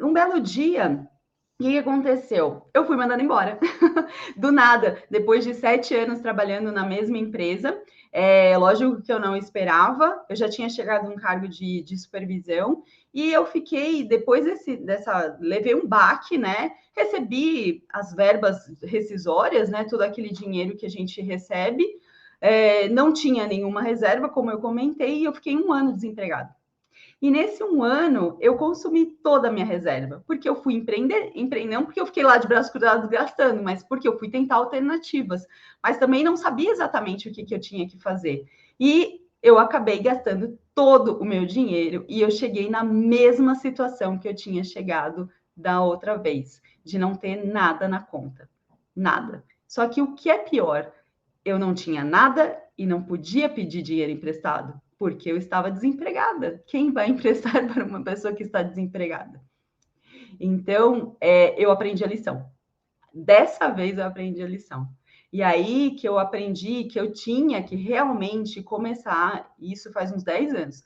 um belo dia, o que aconteceu? Eu fui mandada embora, do nada, depois de 7 anos trabalhando na mesma empresa. Lógico que eu não esperava, eu já tinha chegado num cargo de supervisão, e eu fiquei, depois levei um baque, né? Recebi as verbas rescisórias, né? Todo aquele dinheiro que a gente recebe, não tinha nenhuma reserva, como eu comentei, e eu fiquei 1 ano desempregada. E nesse 1 ano, eu consumi toda a minha reserva, porque eu fui empreender, não porque eu fiquei lá de braços cruzados gastando, mas porque eu fui tentar alternativas, mas também não sabia exatamente o que eu tinha que fazer. E eu acabei gastando todo o meu dinheiro e eu cheguei na mesma situação que eu tinha chegado da outra vez, de não ter nada na conta. Nada. Só que o que é pior, eu não tinha nada e não podia pedir dinheiro emprestado, porque eu estava desempregada. Quem vai emprestar para uma pessoa que está desempregada? Então, eu aprendi a lição. Dessa vez eu aprendi a lição. E aí que eu aprendi que eu tinha que realmente começar, isso faz uns 10 anos,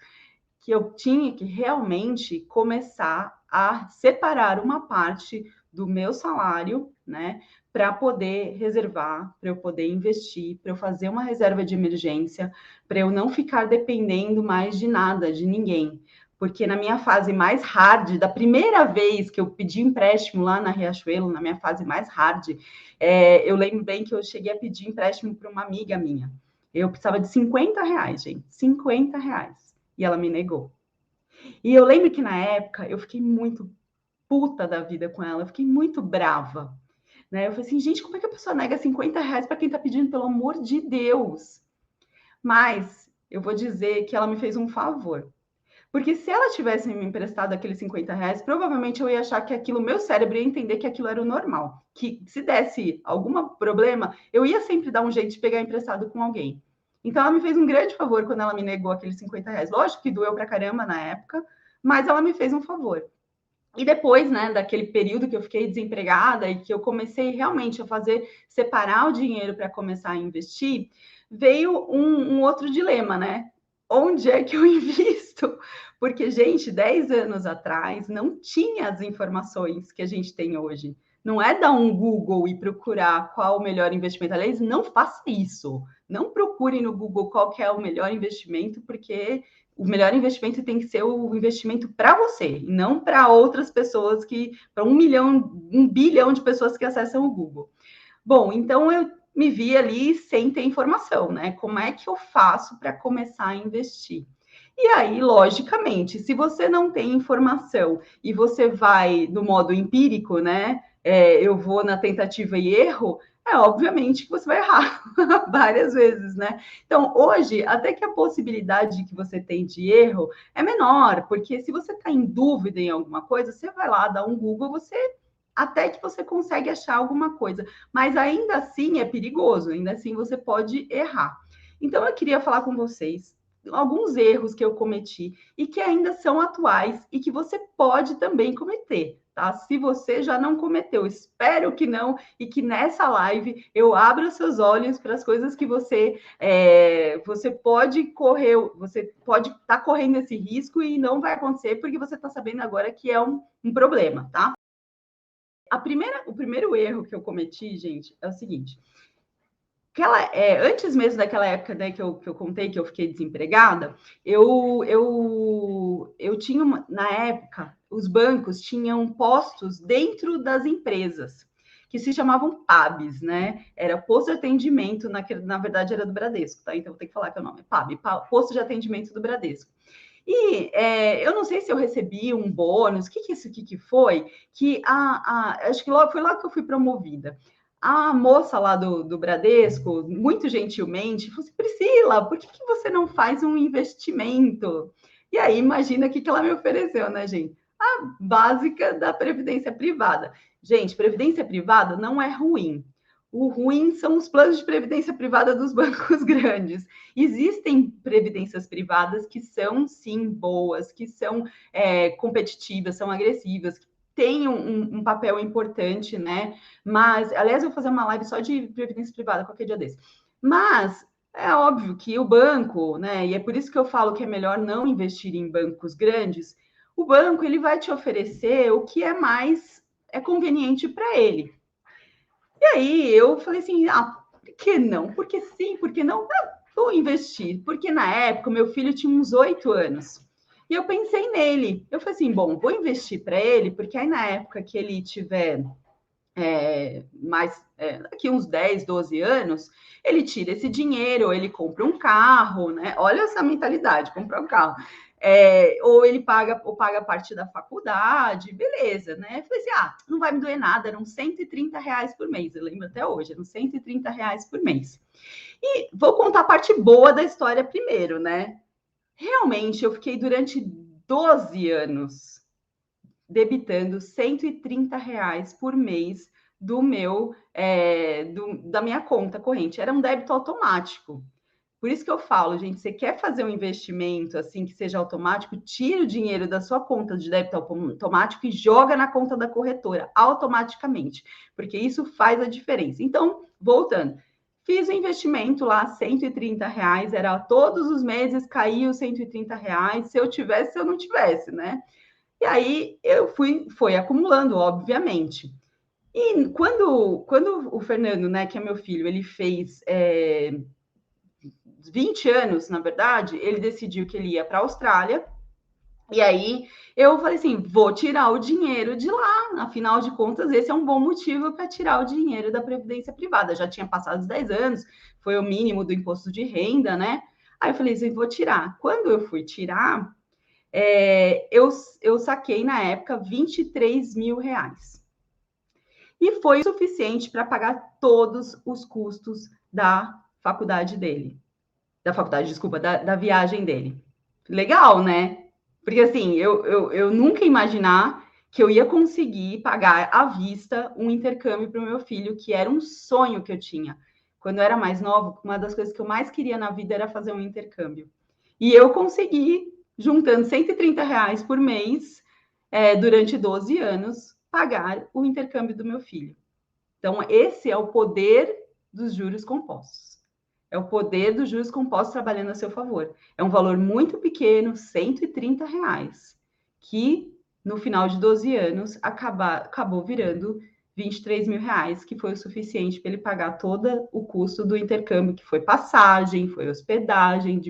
que eu tinha que realmente começar a separar uma parte do meu salário, né, para poder reservar, para eu poder investir, para eu fazer uma reserva de emergência, para eu não ficar dependendo mais de nada, de ninguém. Porque na minha fase mais hard, da primeira vez que eu pedi empréstimo lá na Riachuelo, na minha fase mais hard, eu lembro bem que eu cheguei a pedir empréstimo para uma amiga minha. Eu precisava de R$ 50, gente, R$ 50. E ela me negou. E eu lembro que na época eu fiquei muito puta da vida com ela, eu fiquei muito brava. Né? Eu falei assim, gente, como é que a pessoa nega R$ 50 para quem tá pedindo, pelo amor de Deus? Mas eu vou dizer que ela me fez um favor. Porque se ela tivesse me emprestado aqueles R$ 50, provavelmente eu ia achar que aquilo, meu cérebro ia entender que aquilo era o normal. Que se desse algum problema, eu ia sempre dar um jeito de pegar emprestado com alguém. Então ela me fez um grande favor quando ela me negou aqueles R$ 50. Lógico que doeu pra caramba na época, mas ela me fez um favor. E depois, né, daquele período que eu fiquei desempregada e que eu comecei realmente a separar o dinheiro para começar a investir, veio um outro dilema, né? Onde é que eu invisto? Porque, gente, 10 anos atrás não tinha as informações que a gente tem hoje. Não é dar um Google e procurar qual o melhor investimento. Aliás, não faça isso. Não procure no Google qual que é o melhor investimento, porque o melhor investimento tem que ser o investimento para você, não para outras pessoas para 1 bilhão de pessoas que acessam o Google. Bom, então eu me vi ali sem ter informação, né? Como é que eu faço para começar a investir? E aí, logicamente, se você não tem informação e você vai do modo empírico, né? Eu vou na tentativa e erro, obviamente que você vai errar várias vezes, né? Então, hoje, até que a possibilidade que você tem de erro é menor, porque se você está em dúvida em alguma coisa, você vai lá, dá um Google, até que você consegue achar alguma coisa. Mas ainda assim é perigoso, ainda assim você pode errar. Então, eu queria falar com vocês alguns erros que eu cometi e que ainda são atuais e que você pode também cometer, tá? Se você já não cometeu, espero que não, e que nessa live eu abra seus olhos para as coisas que você pode correr, você pode estar correndo esse risco e não vai acontecer porque você está sabendo agora que é um problema, tá? O primeiro erro que eu cometi, gente, é o seguinte: antes mesmo daquela época, né, que eu contei que eu fiquei desempregada, eu tinha na época, os bancos tinham postos dentro das empresas que se chamavam PABs, né? Era posto de atendimento, na verdade era do Bradesco, tá? Então vou ter que falar que é o nome, PAB, posto de atendimento do Bradesco. E eu não sei se eu recebi um bônus, o que foi, que acho que foi lá que eu fui promovida. A moça lá do Bradesco, muito gentilmente, falou assim, Priscila, por que você não faz um investimento? E aí, imagina o que ela me ofereceu, né, gente? A básica da previdência privada. Gente, previdência privada não é ruim. O ruim são os planos de previdência privada dos bancos grandes. Existem previdências privadas que são, sim, boas, que são competitivas, são agressivas, que têm um papel importante, né? Mas, aliás, eu vou fazer uma live só de previdência privada qualquer dia desse. Mas é óbvio que o banco, né? E é por isso que eu falo que é melhor não investir em bancos grandes. o banco ele vai te oferecer o que é mais conveniente para ele. E aí eu falei assim, por que não? Porque sim, por que não? Vou investir. Porque na época meu filho tinha uns 8 anos. E eu pensei nele. Eu falei assim, bom, vou investir para ele, porque aí na época que ele tiver daqui uns 10, 12 anos, ele tira esse dinheiro, ou ele compra um carro, né? Olha essa mentalidade, comprar um carro. Ou ele paga parte da faculdade, beleza, né? Eu falei assim, não vai me doer nada, eram R$ 130 por mês, eu lembro até hoje, eram R$ 130 por mês. E vou contar a parte boa da história primeiro, né? Realmente, eu fiquei durante 12 anos debitando R$ 130 por mês da minha conta corrente. Era um débito automático. Por isso que eu falo, gente, você quer fazer um investimento assim que seja automático, tira o dinheiro da sua conta de débito automático e joga na conta da corretora automaticamente, porque isso faz a diferença. Então, voltando, fiz o investimento lá, R$ 130, era todos os meses caía os R$ 130, se eu tivesse, se eu não tivesse, né? E aí eu fui acumulando, obviamente. E quando o Fernando, né, que é meu filho, ele fez 20 anos, na verdade, ele decidiu que ele ia para a Austrália. E aí eu falei assim: vou tirar o dinheiro de lá, afinal de contas, esse é um bom motivo para tirar o dinheiro da Previdência Privada. Já tinha passado os 10 anos, foi o mínimo do imposto de renda, né? Aí eu falei assim: vou tirar. Quando eu fui tirar, eu saquei na época R$ 23.000. E foi o suficiente para pagar todos os custos da faculdade dele. Da faculdade, desculpa, da viagem dele. Legal, né? Porque assim, eu nunca imaginar que eu ia conseguir pagar à vista um intercâmbio para o meu filho, que era um sonho que eu tinha. Quando eu era mais nova, uma das coisas que eu mais queria na vida era fazer um intercâmbio. E eu consegui, juntando R$ 130 por mês, durante 12 anos, pagar o intercâmbio do meu filho. Então, esse é o poder dos juros compostos. É o poder dos juros compostos trabalhando a seu favor. É um valor muito pequeno, R$ 130, que no final de 12 anos acabou virando R$ 23.000, que foi o suficiente para ele pagar todo o custo do intercâmbio, que foi passagem, foi hospedagem,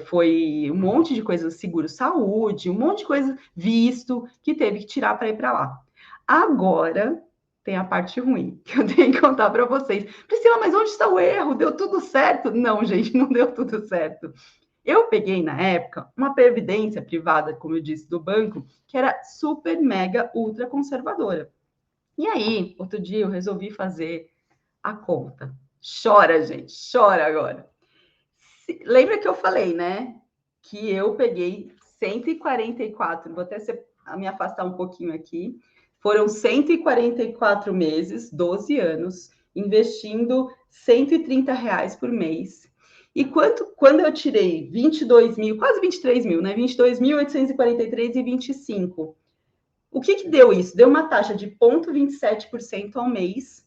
foi um monte de coisas, seguro-saúde, um monte de coisa, visto, que teve que tirar para ir para lá. Agora, tem a parte ruim que eu tenho que contar para vocês. Priscila, mas onde está o erro? Deu tudo certo? Não, gente, não deu tudo certo. Eu peguei, na época, uma previdência privada, como eu disse, do banco, que era super, mega, ultra conservadora. E aí, outro dia, eu resolvi fazer a conta. Chora, gente, chora agora. Lembra que eu falei, né? Que eu peguei 144, vou até me afastar um pouquinho aqui. Foram 144 meses, 12 anos, investindo R$ 130 por mês. E quando eu tirei 22 mil, quase 23 mil, né? 22.843,25. O que deu isso? Deu uma taxa de 0,27% ao mês,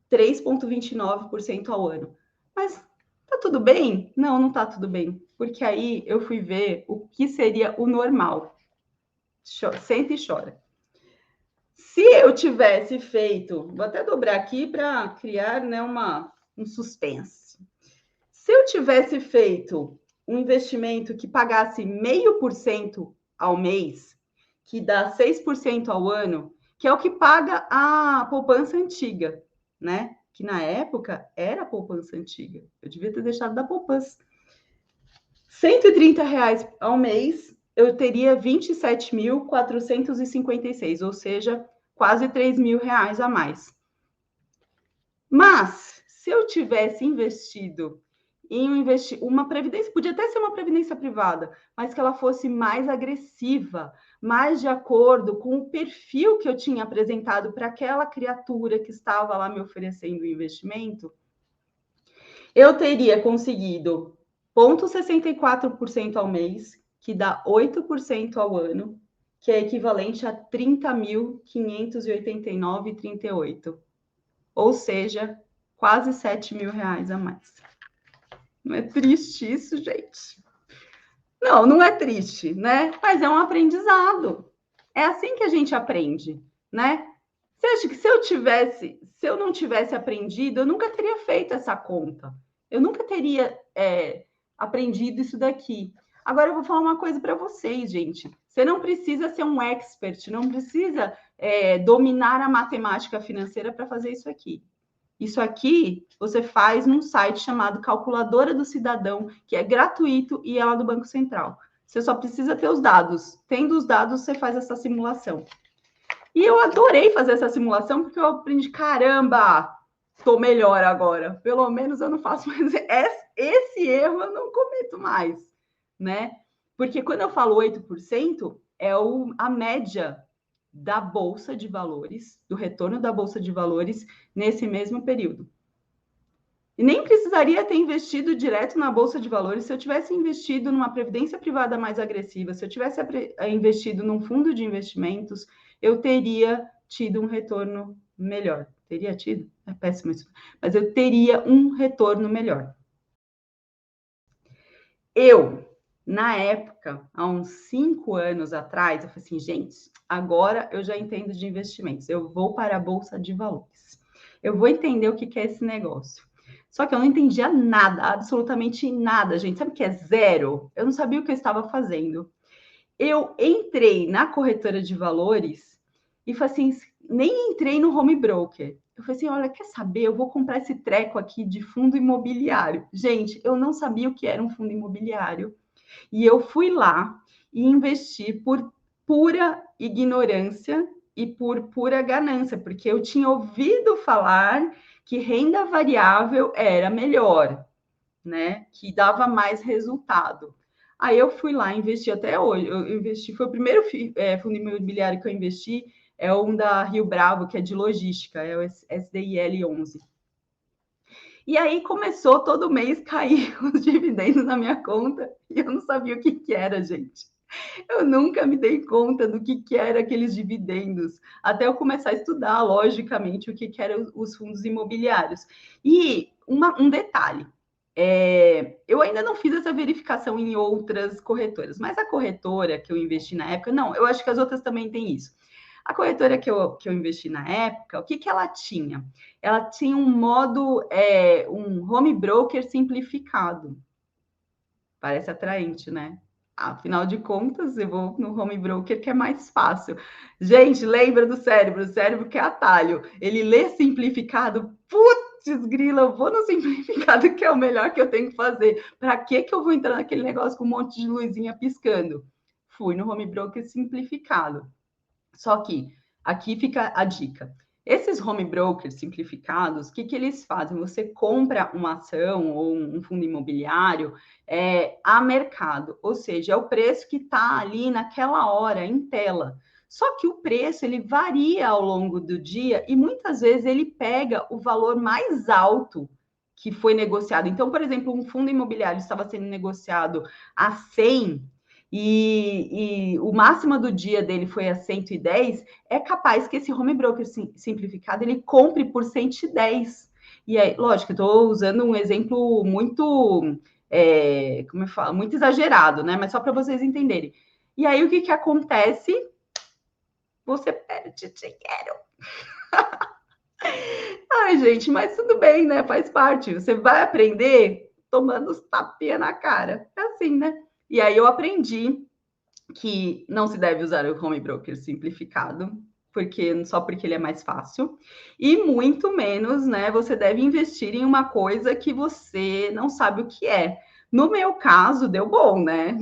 3,29% ao ano. Mas tá tudo bem? Não, não tá tudo bem. Porque aí eu fui ver o que seria o normal. Senta e chora. Se eu tivesse feito, vou até dobrar aqui para criar, né, um suspense. Se eu tivesse feito um investimento que pagasse 0,5% ao mês, que dá 6% ao ano, que é o que paga a poupança antiga, né? Que na época era a poupança antiga. Eu devia ter deixado da poupança. R$ 130 ao mês, eu teria 27.456, ou seja, quase R$ 3.000 a mais. Mas, se eu tivesse investido em uma previdência, podia até ser uma previdência privada, mas que ela fosse mais agressiva, mais de acordo com o perfil que eu tinha apresentado para aquela criatura que estava lá me oferecendo o investimento, eu teria conseguido 0,64% ao mês, que dá 8% ao ano, que é equivalente a 30.589,38. Ou seja, quase R$ 7.000 a mais. Não é triste isso, gente? Não, não é triste, né? Mas é um aprendizado. É assim que a gente aprende, né? Você acha que se eu não tivesse aprendido, eu nunca teria feito essa conta. Eu nunca teria aprendido isso daqui. Agora eu vou falar uma coisa para vocês, gente. Você não precisa ser um expert, não precisa dominar a matemática financeira para fazer isso aqui. Isso aqui você faz num site chamado Calculadora do Cidadão, que é gratuito e é lá do Banco Central. Você só precisa ter os dados. Tendo os dados, você faz essa simulação. E eu adorei fazer essa simulação, porque eu aprendi, caramba, estou melhor agora. Pelo menos eu não faço mais esse erro, eu não cometo mais, né? Porque quando eu falo 8%, é a média da Bolsa de Valores, do retorno da Bolsa de Valores nesse mesmo período. E nem precisaria ter investido direto na Bolsa de Valores se eu tivesse investido numa previdência privada mais agressiva, se eu tivesse investido num fundo de investimentos, eu teria tido um retorno melhor. Teria tido? É péssimo isso. Mas eu teria um retorno melhor. Na época, há uns 5 anos atrás, eu falei assim, gente, agora eu já entendo de investimentos. Eu vou para a Bolsa de Valores. Eu vou entender o que é esse negócio. Só que eu não entendia nada, absolutamente nada, gente. Sabe o que é zero? Eu não sabia o que eu estava fazendo. Eu entrei na corretora de valores e falei assim, nem entrei no home broker. Eu falei assim, olha, quer saber? Eu vou comprar esse treco aqui de fundo imobiliário. Gente, eu não sabia o que era um fundo imobiliário. E eu fui lá e investi por pura ignorância e por pura ganância, porque eu tinha ouvido falar que renda variável era melhor, né? Que dava mais resultado. Aí eu fui lá, investi até hoje. Eu investi, foi o primeiro fundo imobiliário que eu investi, é um da Rio Bravo, que é de logística, é o SDIL 11. E aí começou todo mês cair os dividendos na minha conta e eu não sabia o que era, gente. Eu nunca me dei conta do que era aqueles dividendos, até eu começar a estudar, logicamente, o que eram os fundos imobiliários. E um detalhe, eu ainda não fiz essa verificação em outras corretoras, mas a corretora que eu investi na época, não, eu acho que as outras também têm isso. A corretora que eu investi na época, o que ela tinha? Ela tinha um modo, um home broker simplificado. Parece atraente, né? Afinal de contas, eu vou no home broker que é mais fácil. Gente, lembra do cérebro? O cérebro que é atalho. Ele lê simplificado. Putz, grila, eu vou no simplificado que é o melhor que eu tenho que fazer. Para que eu vou entrar naquele negócio com um monte de luzinha piscando? Fui no home broker simplificado. Só que aqui fica a dica. Esses home brokers simplificados, o que eles fazem? Você compra uma ação ou um fundo imobiliário a mercado, ou seja, é o preço que está ali naquela hora, em tela. Só que o preço ele varia ao longo do dia e muitas vezes ele pega o valor mais alto que foi negociado. Então, por exemplo, um fundo imobiliário estava sendo negociado a 100 e o máximo do dia dele foi a 110, é capaz que esse home broker simplificado ele compre por 110. E aí, lógico, eu estou usando um exemplo muito, como eu falo, muito exagerado, né? Mas só para vocês entenderem. E aí, o que acontece? Você perde dinheiro. Ai, gente, mas tudo bem, né? Faz parte. Você vai aprender tomando os tapinha na cara. É assim, né? E aí eu aprendi que não se deve usar o home broker simplificado, porque ele é mais fácil, e muito menos, né, você deve investir em uma coisa que você não sabe o que é. No meu caso, deu bom, né?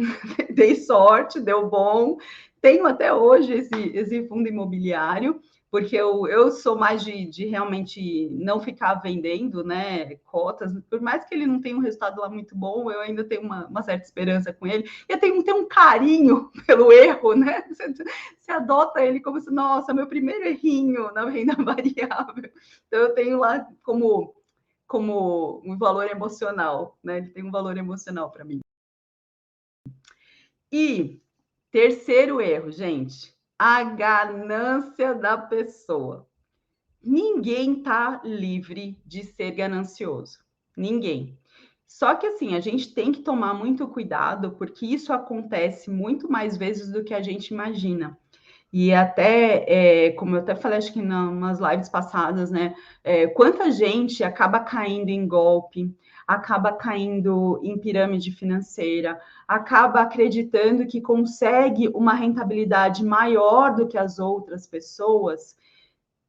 Dei sorte, deu bom. Tenho até hoje esse fundo imobiliário, porque eu sou mais de realmente não ficar vendendo, né, cotas, por mais que ele não tenha um resultado lá muito bom, eu ainda tenho uma certa esperança com ele, e eu tenho um carinho pelo erro, né, você adota ele como se, nossa, meu primeiro errinho na renda variável, então eu tenho lá como um valor emocional, né, ele tem um valor emocional para mim. E terceiro erro, gente, a ganância da pessoa. Ninguém está livre de ser ganancioso. Ninguém. Só que assim, a gente tem que tomar muito cuidado, porque isso acontece muito mais vezes do que a gente imagina. E até, como eu até falei, acho que nas lives passadas, né? Quanta gente acaba caindo em golpe, acaba caindo em pirâmide financeira, acaba acreditando que consegue uma rentabilidade maior do que as outras pessoas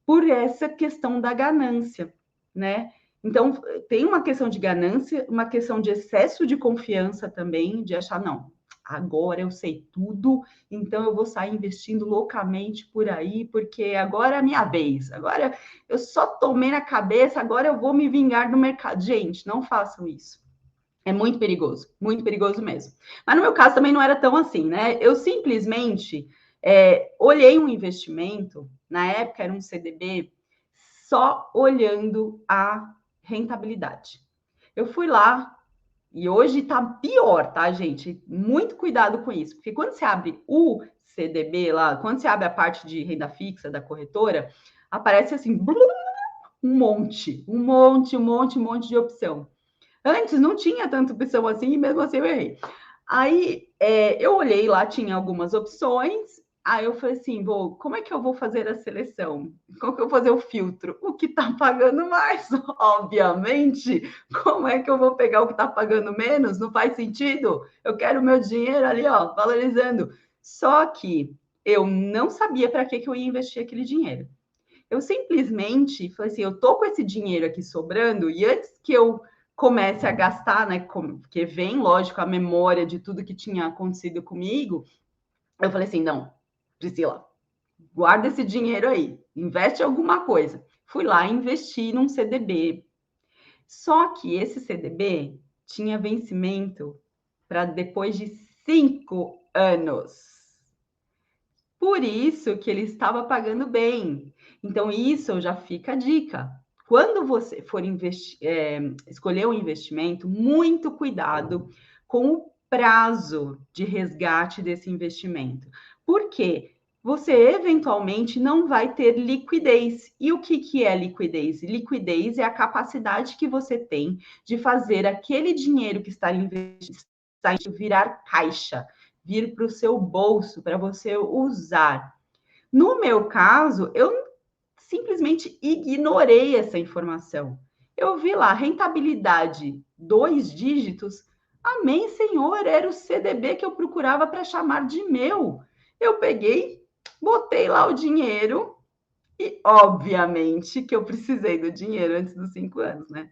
por essa questão da ganância, né? Então, tem uma questão de ganância, uma questão de excesso de confiança também, de achar, não, agora eu sei tudo, então eu vou sair investindo loucamente por aí, porque agora é a minha vez, agora eu só tomei na cabeça, agora eu vou me vingar do mercado. Gente, não façam isso. É muito perigoso mesmo. Mas no meu caso também não era tão assim, né? Eu simplesmente olhei um investimento, na época era um CDB, só olhando a rentabilidade. Eu fui lá, e hoje tá pior, tá, gente? Muito cuidado com isso, porque quando você abre o CDB lá, quando você abre a parte de renda fixa da corretora, aparece assim, um monte de opção. Antes não tinha tanta opção assim, e mesmo assim eu errei. Aí eu olhei lá, tinha algumas opções. Aí eu falei assim, como é que eu vou fazer a seleção? Como que eu vou fazer o filtro? O que está pagando mais, obviamente. Como é que eu vou pegar o que está pagando menos? Não faz sentido. Eu quero o meu dinheiro ali, ó, valorizando. Só que eu não sabia para que eu ia investir aquele dinheiro. Eu simplesmente falei assim, eu tô com esse dinheiro aqui sobrando e antes que eu comece a gastar, né, porque vem, lógico, a memória de tudo que tinha acontecido comigo, eu falei assim, não, Priscila, guarda esse dinheiro aí, investe em alguma coisa. Fui lá e investi num CDB. Só que esse CDB tinha vencimento para depois de 5 anos. Por isso que ele estava pagando bem. Então, isso já fica a dica. Quando você for escolher um investimento, muito cuidado com o prazo de resgate desse investimento. Por quê? Você eventualmente não vai ter liquidez. E o que é liquidez? Liquidez é a capacidade que você tem de fazer aquele dinheiro que está investido virar caixa, vir para o seu bolso para você usar. No meu caso, eu simplesmente ignorei essa informação. Eu vi lá, rentabilidade 2 dígitos. Amém, Senhor, era o CDB que eu procurava para chamar de meu. Eu peguei, botei lá o dinheiro e, obviamente, que eu precisei do dinheiro antes dos 5 anos, né?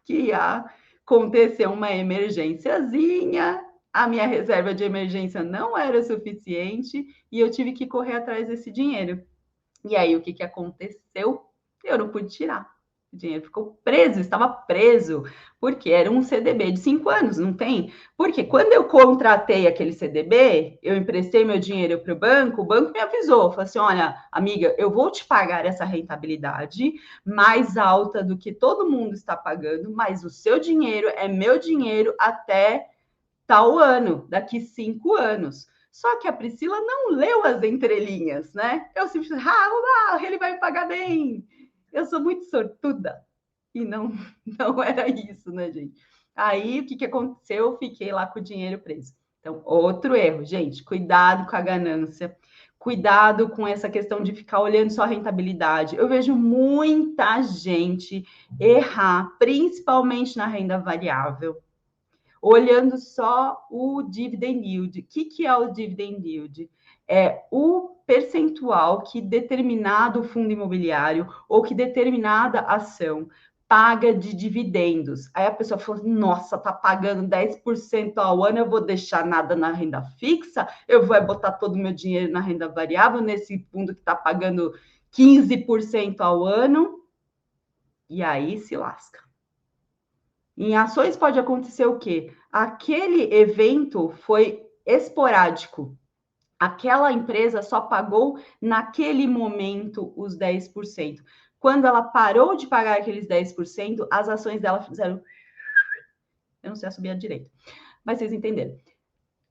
Que aconteceu uma emergênciazinha, a minha reserva de emergência não era suficiente e eu tive que correr atrás desse dinheiro. E aí, o que aconteceu? Eu não pude tirar. O dinheiro ficou preso, estava preso, porque era um CDB de 5 anos, não tem? Porque quando eu contratei aquele CDB, eu emprestei meu dinheiro para o banco me avisou, falou assim, olha, amiga, eu vou te pagar essa rentabilidade mais alta do que todo mundo está pagando, mas o seu dinheiro é meu dinheiro até tal ano, daqui 5 anos. Só que a Priscila não leu as entrelinhas, né? Eu simplesmente, ele vai me pagar bem. Eu sou muito sortuda. E não era isso, né, gente? Aí, o que aconteceu? Eu fiquei lá com o dinheiro preso. Então, outro erro, gente, cuidado com a ganância. Cuidado com essa questão de ficar olhando só a rentabilidade. Eu vejo muita gente errar, principalmente na renda variável, olhando só o dividend yield. O que é o dividend yield? É o percentual que determinado fundo imobiliário ou que determinada ação paga de dividendos. Aí a pessoa fala, nossa, tá pagando 10% ao ano, eu vou deixar nada na renda fixa, eu vou botar todo o meu dinheiro na renda variável, nesse fundo que está pagando 15% ao ano, e aí se lasca. Em ações pode acontecer o quê? Aquele evento foi esporádico. Aquela empresa só pagou naquele momento os 10%. Quando ela parou de pagar aqueles 10%, as ações dela fizeram. Eu não sei subir direito, mas vocês entenderam.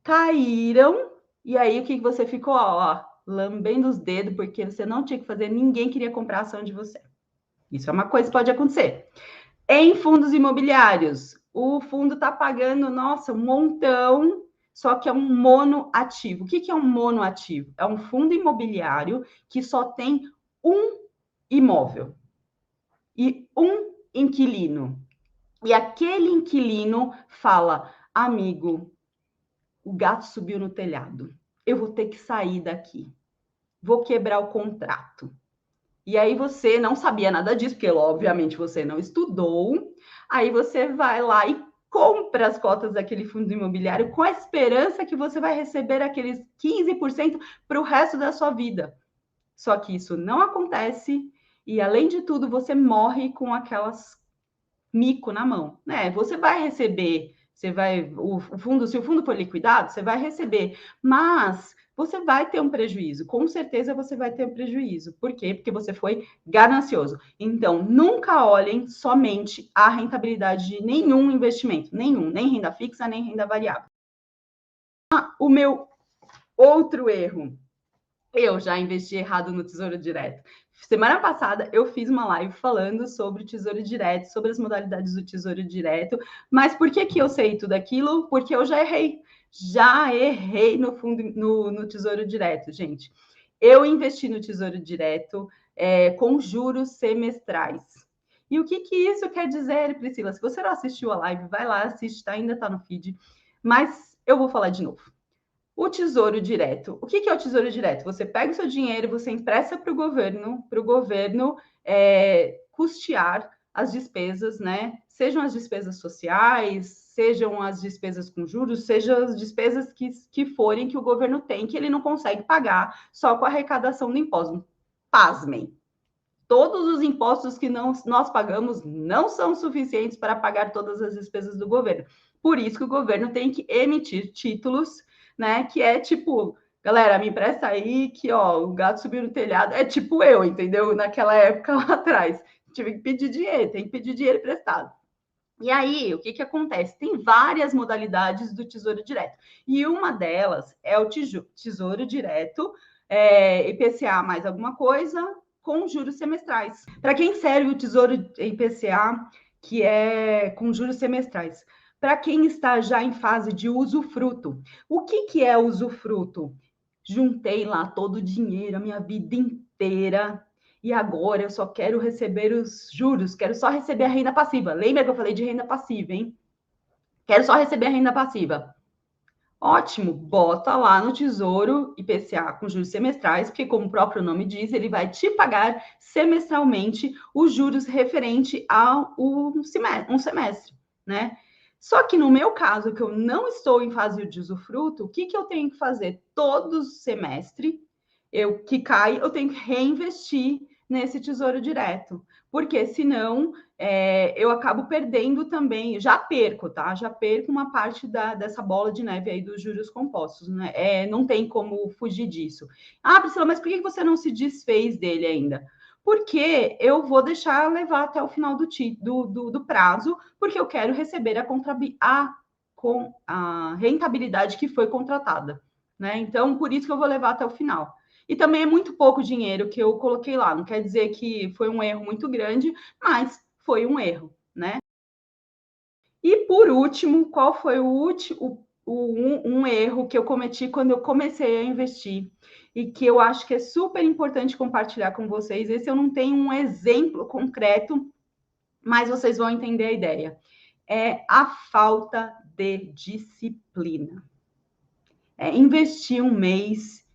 Caíram, e aí o que você ficou? Ó, lambendo os dedos, porque você não tinha que fazer, ninguém queria comprar a ação de você. Isso é uma coisa que pode acontecer. Em fundos imobiliários, o fundo está pagando, nossa, um montão, só que é um monoativo. O que é um monoativo? É um fundo imobiliário que só tem um imóvel e um inquilino. E aquele inquilino fala, amigo, o gato subiu no telhado, eu vou ter que sair daqui, vou quebrar o contrato. E aí você não sabia nada disso, porque obviamente você não estudou, aí você vai lá e compra as cotas daquele fundo imobiliário com a esperança que você vai receber aqueles 15% para o resto da sua vida. Só que isso não acontece e, além de tudo, você morre com aquelas mico na mão, né? Você vai receber, você vai, o fundo, se o fundo for liquidado, você vai receber, mas você vai ter um prejuízo, com certeza você vai ter um prejuízo. Por quê? Porque você foi ganancioso. Então, nunca olhem somente a rentabilidade de nenhum investimento, nenhum, nem renda fixa, nem renda variável. O meu outro erro, eu já investi errado no Tesouro Direto. Semana passada eu fiz uma live falando sobre o Tesouro Direto, sobre as modalidades do Tesouro Direto. Mas por que eu sei tudo aquilo? Porque eu já errei. Já errei no fundo no Tesouro Direto, gente. Eu investi no Tesouro Direto com juros semestrais. E o que isso quer dizer, Priscila? Se você não assistiu a live, vai lá, assiste, tá? Ainda está no feed. Mas eu vou falar de novo. O Tesouro Direto. O que é o Tesouro Direto? Você pega o seu dinheiro, você empresta para o governo custear as despesas, né? Sejam as despesas sociais, sejam as despesas com juros, sejam as despesas que forem que o governo tem, que ele não consegue pagar só com a arrecadação do imposto. Pasmem. Todos os impostos que nós pagamos não são suficientes para pagar todas as despesas do governo. Por isso que o governo tem que emitir títulos, né? Que é tipo, galera, me empresta aí que ó, o gato subiu no telhado. É tipo eu, entendeu? Naquela época lá atrás. Tive que pedir dinheiro, tem que pedir dinheiro emprestado. E aí, o que acontece? Tem várias modalidades do Tesouro Direto. E uma delas é o Tesouro Direto, IPCA mais alguma coisa, com juros semestrais. Para quem serve o Tesouro IPCA, que é com juros semestrais? Para quem está já em fase de usufruto. O que é usufruto? Juntei lá todo o dinheiro, a minha vida inteira, e agora eu só quero receber os juros, quero só receber a renda passiva. Lembra que eu falei de renda passiva, hein? Quero só receber a renda passiva. Ótimo, bota lá no Tesouro IPCA com juros semestrais, porque como o próprio nome diz, ele vai te pagar semestralmente os juros referente a um semestre, né? Só que no meu caso, que eu não estou em fase de usufruto, o que eu tenho que fazer? Todo semestre, que cai, eu tenho que reinvestir nesse Tesouro Direto, porque senão eu acabo perdendo também, já perco, tá? Já perco uma parte dessa bola de neve aí dos juros compostos, né? Não tem como fugir disso. Ah, Priscila, mas por que você não se desfez dele ainda? Porque eu vou deixar levar até o final do prazo, porque eu quero receber a rentabilidade que foi contratada, né? Então, por isso que eu vou levar até o final. E também é muito pouco dinheiro que eu coloquei lá. Não quer dizer que foi um erro muito grande, mas foi um erro, né? E por último, qual foi um erro que eu cometi quando eu comecei a investir? E que eu acho que é super importante compartilhar com vocês. Esse eu não tenho um exemplo concreto, mas vocês vão entender a ideia. É a falta de disciplina. É investir um mês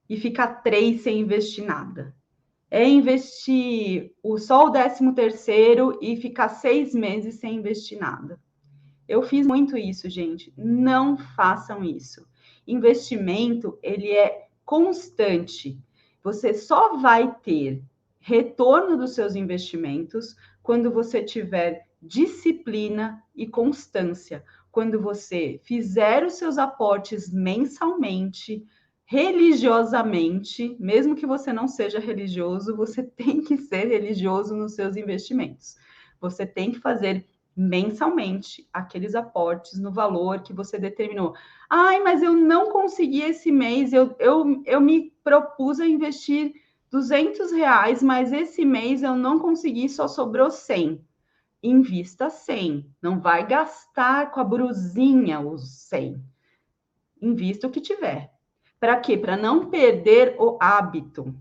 e ficar 3 sem investir nada. É investir só o 13º e ficar 6 meses sem investir nada. Eu fiz muito isso, gente. Não façam isso. Investimento, ele é constante. Você só vai ter retorno dos seus investimentos quando você tiver disciplina e constância. Quando você fizer os seus aportes mensalmente, religiosamente, mesmo que você não seja religioso, você tem que ser religioso nos seus investimentos. Você tem que fazer mensalmente aqueles aportes no valor que você determinou. Ai, mas eu não consegui esse mês, eu me propus a investir R$ 200, mas esse mês eu não consegui, só sobrou 100. invista 100. Não vai gastar com a brusinha os 100. Invista o que tiver. Para quê? Para não perder o hábito.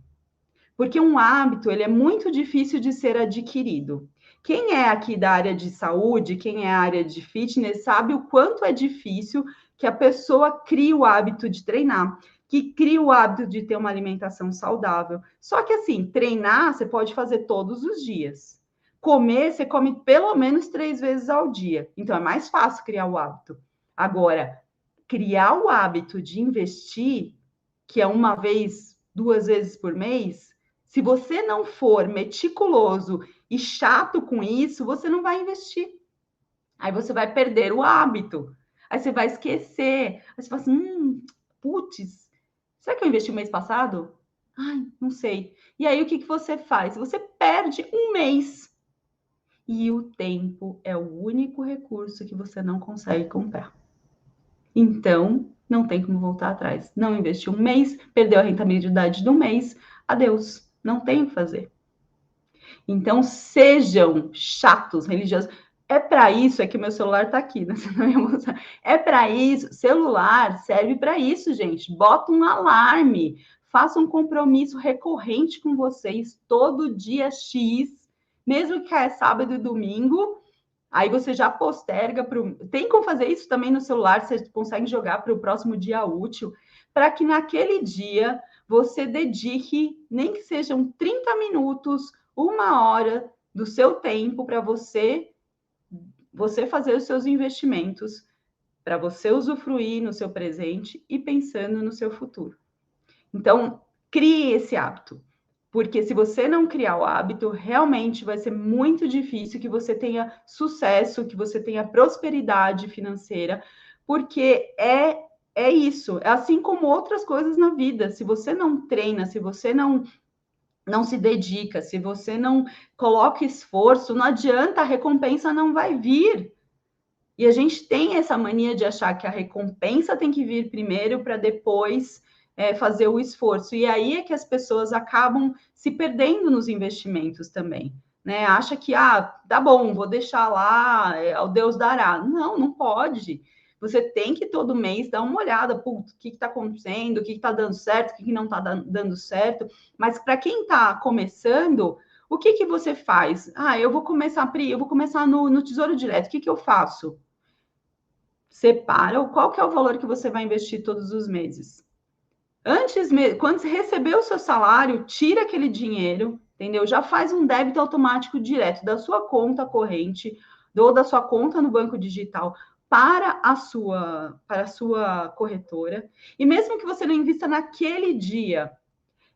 Porque um hábito, ele é muito difícil de ser adquirido. Quem é aqui da área de saúde, quem é a área de fitness, sabe o quanto é difícil que a pessoa crie o hábito de treinar, que crie o hábito de ter uma alimentação saudável. Só que assim, treinar você pode fazer todos os dias. Comer, você come pelo menos 3 vezes ao dia. Então é mais fácil criar o hábito. Agora, criar o hábito de investir, que é uma vez, 2 vezes por mês, se você não for meticuloso e chato com isso, você não vai investir. Aí você vai perder o hábito. Aí você vai esquecer. Aí você fala assim, putz, será que eu investi o mês passado? Ai, não sei. E aí o que você faz? Você perde um mês. E o tempo é o único recurso que você não consegue comprar. Então, não tem como voltar atrás. Não investiu um mês, perdeu a rentabilidade do mês, adeus. Não tem o que fazer. Então, sejam chatos, religiosos. É para isso, é que o meu celular está aqui, né? Você não ia mostrar. É para isso. Celular serve para isso, gente. Bota um alarme. Faça um compromisso recorrente com vocês todo dia X, mesmo que é sábado e domingo. Aí você já posterga para o. Tem como fazer isso também no celular, você consegue jogar para o próximo dia útil, para que naquele dia você dedique, nem que sejam 30 minutos, 1 hora do seu tempo para você fazer os seus investimentos, para você usufruir no seu presente e pensando no seu futuro. Então, crie esse hábito. Porque se você não criar o hábito, realmente vai ser muito difícil que você tenha sucesso, que você tenha prosperidade financeira, porque é isso. É assim como outras coisas na vida. Se você não treina, se você não se dedica, se você não coloca esforço, não adianta, a recompensa não vai vir. E a gente tem essa mania de achar que a recompensa tem que vir primeiro para depois fazer o esforço. E aí é que as pessoas acabam se perdendo nos investimentos também. Né? Acha que, tá bom, vou deixar lá, o Deus dará. Não, não pode. Você tem que todo mês dar uma olhada, o que está acontecendo, o que está dando certo, o que não está dando certo. Mas para quem está começando, o que você faz? Eu vou começar no Tesouro Direto. O que eu faço? Separa qual que é o valor que você vai investir todos os meses. Quando você receber o seu salário, tira aquele dinheiro, entendeu? Já faz um débito automático direto da sua conta corrente ou da sua conta no banco digital para a sua corretora. E mesmo que você não invista naquele dia,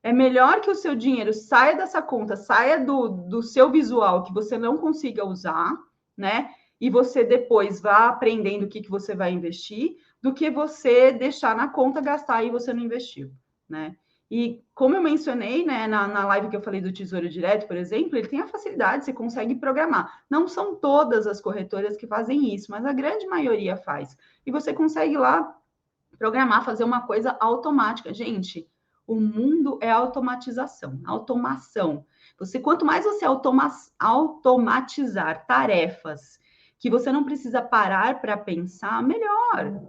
é melhor que o seu dinheiro saia dessa conta, saia do seu visual que você não consiga usar, né? E você depois vá aprendendo o que você vai investir, do que você deixar na conta, gastar e você não investiu, né? E como eu mencionei, né, na live que eu falei do Tesouro Direto, por exemplo, ele tem a facilidade, você consegue programar. Não são todas as corretoras que fazem isso, mas a grande maioria faz. E você consegue lá programar, fazer uma coisa automática. Gente, o mundo é automatização, automação. Quanto mais você automatizar tarefas que você não precisa parar para pensar, melhor.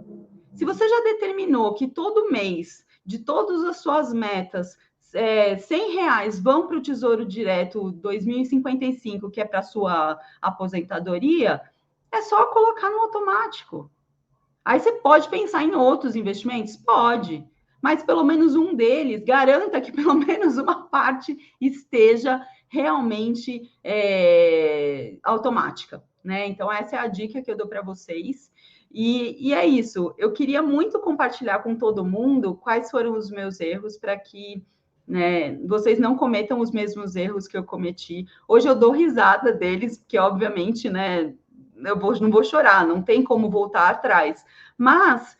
Se você já determinou que todo mês, de todas as suas metas, R$ 100 vão para o Tesouro Direto 2055, que é para a sua aposentadoria, é só colocar no automático. Aí você pode pensar em outros investimentos? Pode, mas pelo menos um deles, garanta que pelo menos uma parte esteja realmente automática, né? Então, essa é a dica que eu dou para vocês. E é isso. Eu queria muito compartilhar com todo mundo quais foram os meus erros para que vocês não cometam os mesmos erros que eu cometi. Hoje eu dou risada deles, porque, obviamente, né? Não vou chorar, não tem como voltar atrás. Mas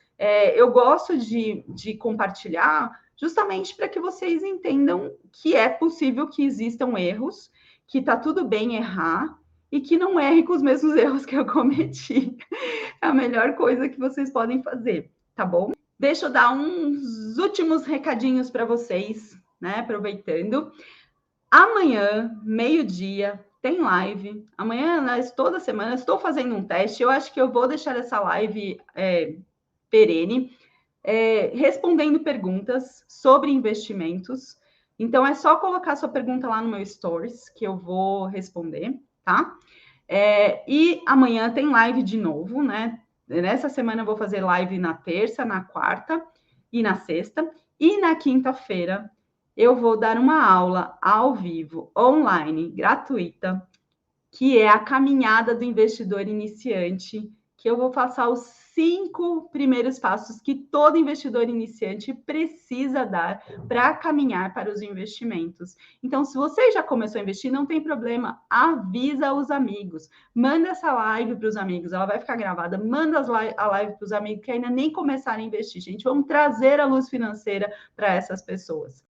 eu gosto de compartilhar justamente para que vocês entendam que é possível que existam erros, que tá tudo bem errar e que não erre com os mesmos erros que eu cometi. É a melhor coisa que vocês podem fazer, tá bom? Deixa eu dar uns últimos recadinhos para vocês, né? Aproveitando. Amanhã, meio-dia, tem live. Amanhã, toda semana, estou fazendo um teste. Eu acho que eu vou deixar essa live perene, respondendo perguntas sobre investimentos. Então, é só colocar sua pergunta lá no meu Stories, que eu vou responder, tá? E amanhã tem live de novo, né? Nessa semana eu vou fazer live na terça, na quarta e na sexta. E na quinta-feira eu vou dar uma aula ao vivo, online, gratuita, que é a caminhada do investidor iniciante, que eu vou passar os 5 primeiros passos que todo investidor iniciante precisa dar para caminhar para os investimentos. Então, se você já começou a investir, não tem problema, avisa os amigos, manda essa live para os amigos, ela vai ficar gravada, manda a live para os amigos que ainda nem começaram a investir, gente. Vamos trazer a luz financeira para essas pessoas.